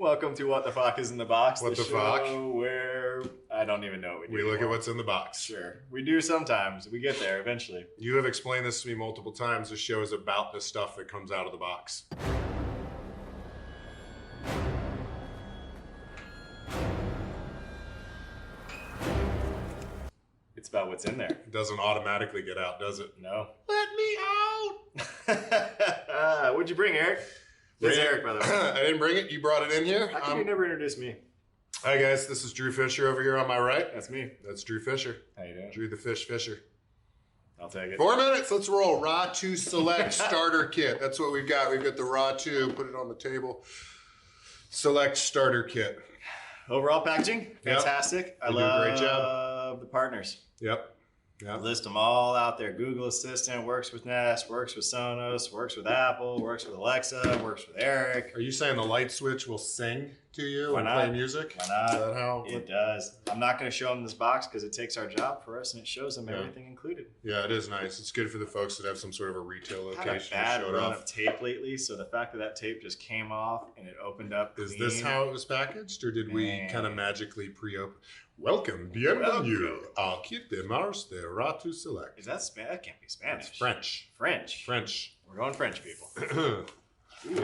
Welcome to What the Fuck is in the Box. What the fuck? Where I don't even know what we do. We look at what's in the box. Sure. We do sometimes. We get there eventually. You have explained this to me multiple times. This show is about the stuff that comes out of the box. It's about what's in there. It doesn't automatically get out, does it? No. Let me out! What'd you bring, Eric? This is Eric, by the way. I didn't bring it. You brought it in here. How come you never introduced me? Hi, guys. This is Drew Fisher over here on my right. That's me. That's Drew Fisher. How you doing? Drew the Fish Fisher. I'll take it. 4 minutes. Let's roll. RA2 Select Starter Kit. That's what we've got. We've got the RA2. Put it on the table. Select Starter Kit. Overall packaging, fantastic. They do a great job. Love the partners. Yep. Yep. List them all out there. Google Assistant works with Nest, works with Sonos, works with Apple, works with Alexa, works with Eric. Are you saying the light switch will sing to you Why and not? play music? Why not? Is that how It does. I'm not going to show them this box because it takes our job for us and it shows them everything included. Yeah, it is nice. It's good for the folks that have some sort of a retail I've had a location to bad show it run off. of tape lately, so the fact that that tape just came off and it opened up Is clean. this how it was packaged, or did we Man. kind of magically pre-open? Welcome, bienvenue au kit de marche de RA2 Select. Is that Spanish? That can't be Spanish. It's French. French. French. We're going French, people. Ooh,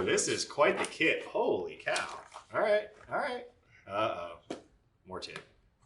this is quite the kit. Holy cow. All right. All right. Uh-oh. More tape.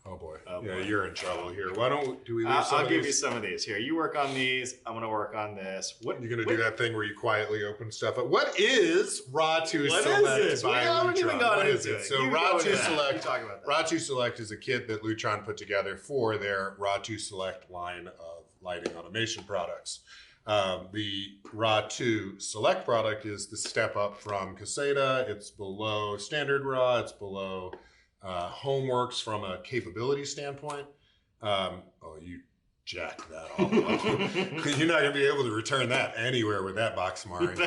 Oh boy. Oh, Yeah, boy. you're in trouble here. Why don't do we leave some I'll of give you these? some of these. Here, you work on these. I'm going to work on this. What You're gonna do that thing where you quietly open stuff up. What is RA2 What is Select this? We by haven't even Lutron? gotten What is into it? it. So You go RA2 into that. Select. You talk about that. RA2 Select is a kit that Lutron put together for their RA2 Select line of lighting automation products. The RA2 Select product is the step up from Caseta. It's below standard RA. It's below Homeworks from a capability standpoint. Oh, you jacked that all up. You're not going to be able to return that anywhere with that box, Mari.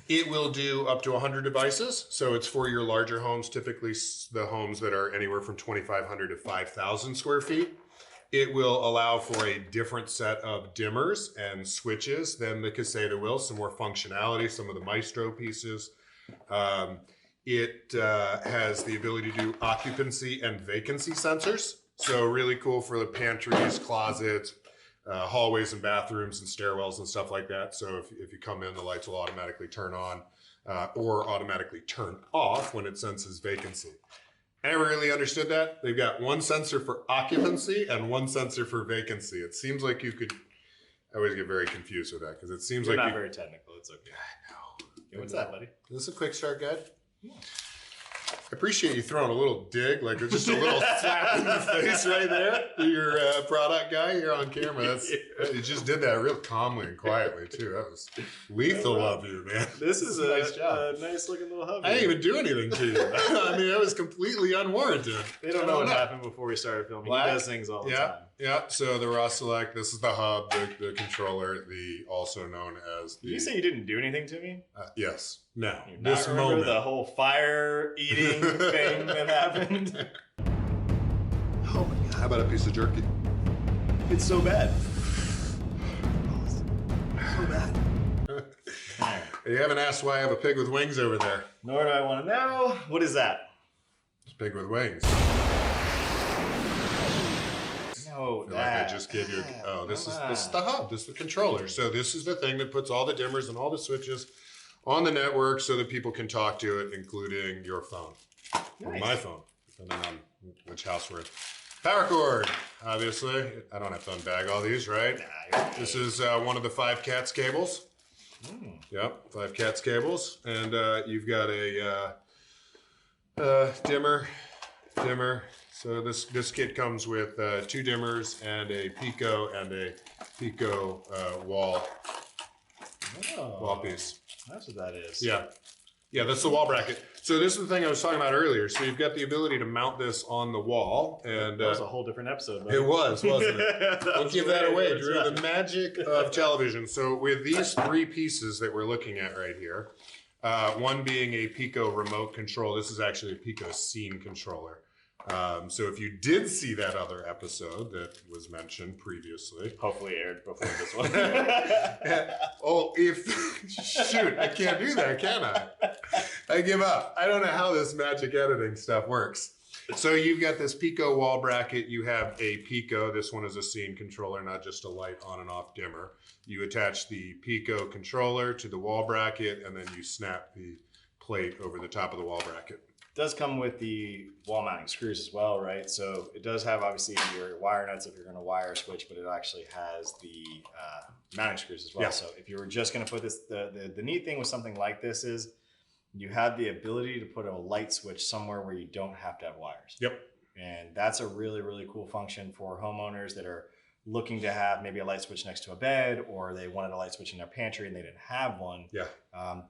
It will do up to 100 devices. So it's for your larger homes, typically the homes that are anywhere from 2,500 to 5,000 square feet. It will allow for a different set of dimmers and switches than the Caseta will, some more functionality, some of the Maestro pieces. It has the ability to do occupancy and vacancy sensors. So really cool for the pantries, closets, hallways and bathrooms and stairwells and stuff like that. So if you come in, the lights will automatically turn on or automatically turn off when it senses vacancy. I never really understood that. They've got one sensor for occupancy and one sensor for vacancy. It seems like you could, I always get very confused with that because it seems You're like not very technical. It's okay. I know. Okay, what's that, buddy? Is this a quick start guide? Yeah. I appreciate you throwing a little dig, like just a little slap in the face right there to your product guy here on camera. You just did that real calmly and quietly too. That was lethal of you, man. This is Nice job. a nice looking little hub. I didn't even do anything to you. I mean, that was completely unwarranted. They don't know what happened before we started filming. Black? He does things all the Yeah, time. yeah. So the RA Select, this is the hub, the controller, the also known as the. Did you say you didn't do anything to me? Yes. No. You This not remember moment. the whole fire eating thing that happened? Oh my God. How about a piece of jerky? It's so bad. So bad. You haven't asked why I have a pig with wings over there. Nor do I want to know. What is that? It's a pig with wings. No, I feel like I just gave you. Oh, this is the hub. This is the controller. So this is the thing that puts all the dimmers and all the switches on the network so that people can talk to it, including your phone or my phone, depending on which house we're in. Power cord, obviously. I don't have to unbag all these, right? This is one of the 5 cats cables. Yep, 5 cats cables, and you've got a dimmer. So this kit comes with 2 dimmers and a Pico wall piece. That's what that is. Yeah, that's the wall bracket. So this is the thing I was talking about earlier. So you've got the ability to mount this on the wall, and That was a whole different episode. Buddy. it was, wasn't it? Don't give that away, Drew. Right. The magic of television. So with these 3 pieces that we're looking at right here, one being a Pico remote control. This is actually a Pico scene controller. So if you did see that other episode that was mentioned previously. Hopefully aired before this one. Oh, shoot, I can't do that, can I give up. I don't know how this magic editing stuff works. So you've got this Pico wall bracket. You have a Pico. This one is a scene controller, not just a light on and off dimmer. You attach the Pico controller to the wall bracket, and then you snap the plate over the top of the wall bracket. It does come with the wall mounting screws as well, right? So it does have obviously your wire nuts if you're going to wire a switch, but it actually has the mounting screws as well. Yeah. So if you were just going to put this, the neat thing with something like this is you have the ability to put a light switch somewhere where you don't have to have wires. Yep. And that's a really, really cool function for homeowners that are looking to have maybe a light switch next to a bed, or they wanted a light switch in their pantry and they didn't have one. Yeah.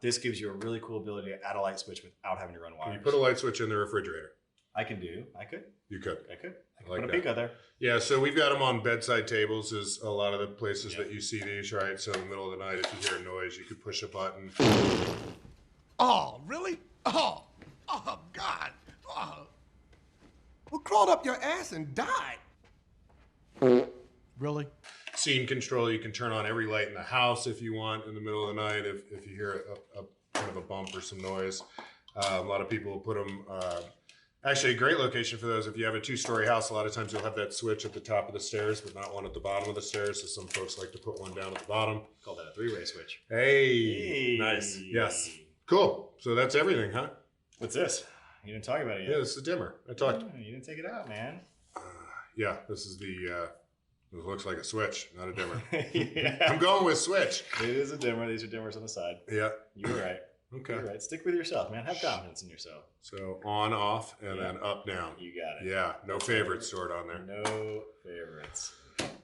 This gives you a really cool ability to add a light switch without having to run wires. Can you put a light switch in the refrigerator? I could. You could. I could like put a that. Pico there. Yeah, so we've got them on bedside tables is a lot of the places that you see these, right? So in the middle of the night, if you hear a noise, you could push a button. Oh, really? Oh, God. Oh. Well, crawled up your ass and died. Really? Scene control, you can turn on every light in the house if you want in the middle of the night if you hear a kind of a bump or some noise. A lot of people will put them, actually a great location for those if you have a 2-story house. A lot of times you'll have that switch at the top of the stairs, but not one at the bottom of the stairs. So some folks like to put one down at the bottom. Call that a 3-way switch. Hey, nice. Yes. Cool. So that's everything, huh? What's this? You didn't talk about it yet. Yeah, this is a dimmer. I talked. You didn't take it out, man. Yeah, this is the, it looks like a switch, not a dimmer. Yeah. I'm going with switch. It is a dimmer. These are dimmers on the side. Yeah. You were right. Okay. You're right. Stick with yourself, man. Have confidence in yourself. So on, off, and then up, down. You got it. Yeah, no favorites stored on there. No favorites.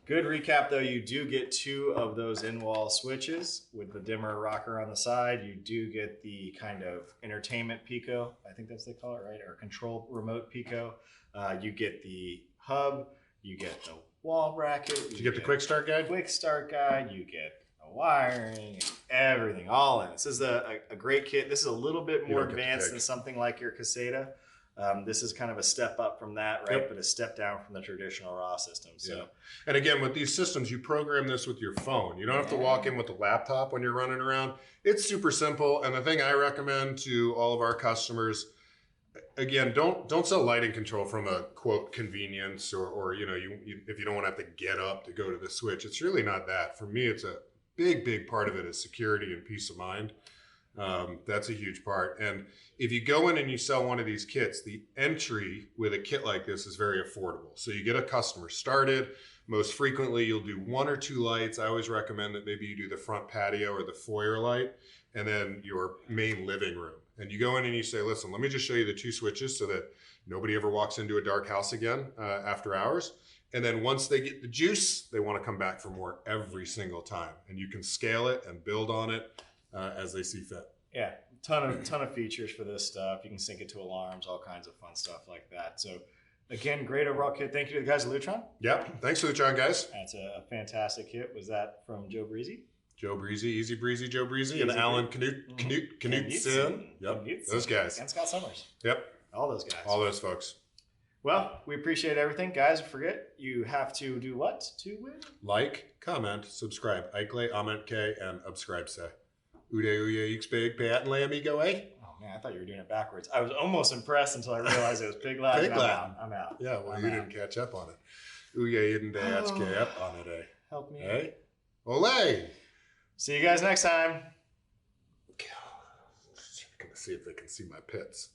Good recap, though. You do get 2 of those in-wall switches with the dimmer rocker on the side. You do get the kind of entertainment Pico. I think that's what they call it, right? Or control remote Pico. You get the hub. You get the wall bracket. Did you get the quick start guide? Quick start guide. You get the wiring, everything, all in. This is a great kit. This is a little bit more advanced than something like your Caseta. This is kind of a step up from that, right? Yep. But a step down from the traditional raw system. So, yeah. And again, with these systems, you program this with your phone. You don't have to walk in with a laptop when you're running around. It's super simple. And the thing I recommend to all of our customers, again, don't sell lighting control from a quote convenience or you know, if you don't want to have to get up to go to the switch. It's really not that. For me, it's a big part of it is security and peace of mind. That's a huge part. And if you go in and you sell one of these kits, the entry with a kit like this is very affordable. So you get a customer started. Most frequently, you'll do 1 or 2 lights. I always recommend that maybe you do the front patio or the foyer light, and then your main living room. And you go in and you say, listen, let me just show you the 2 switches so that nobody ever walks into a dark house again after hours. And then once they get the juice, they want to come back for more every single time. And you can scale it and build on it as they see fit. Yeah, ton of features for this stuff. You can sync it to alarms, all kinds of fun stuff like that. So again, great overall kit. Thank you to the guys at Lutron. Yep. Thanks, Lutron, guys. That's a fantastic kit. Was that from Joe Breezy? Joe Breezy, Easy Breezy, Joe Breezy, and Alan Knutson. Yep, those guys. And Scott Summers. Yep. All those guys. All those folks. Well, we appreciate everything. Guys, forget, you have to do what to win? Like, comment, subscribe. Ikle, Amen K, and subscribe say. Ude uye x big pat and amigo, eh? Oh man, I thought you were doing it backwards. I was almost impressed until I realized it was Pig Latin. Pig Latin. I'm out. Yeah, well, you didn't catch up on it. Uye didn't catch up on it, eh? Help me. Hey? Ole! See you guys next time. I'm going to see if they can see my pits.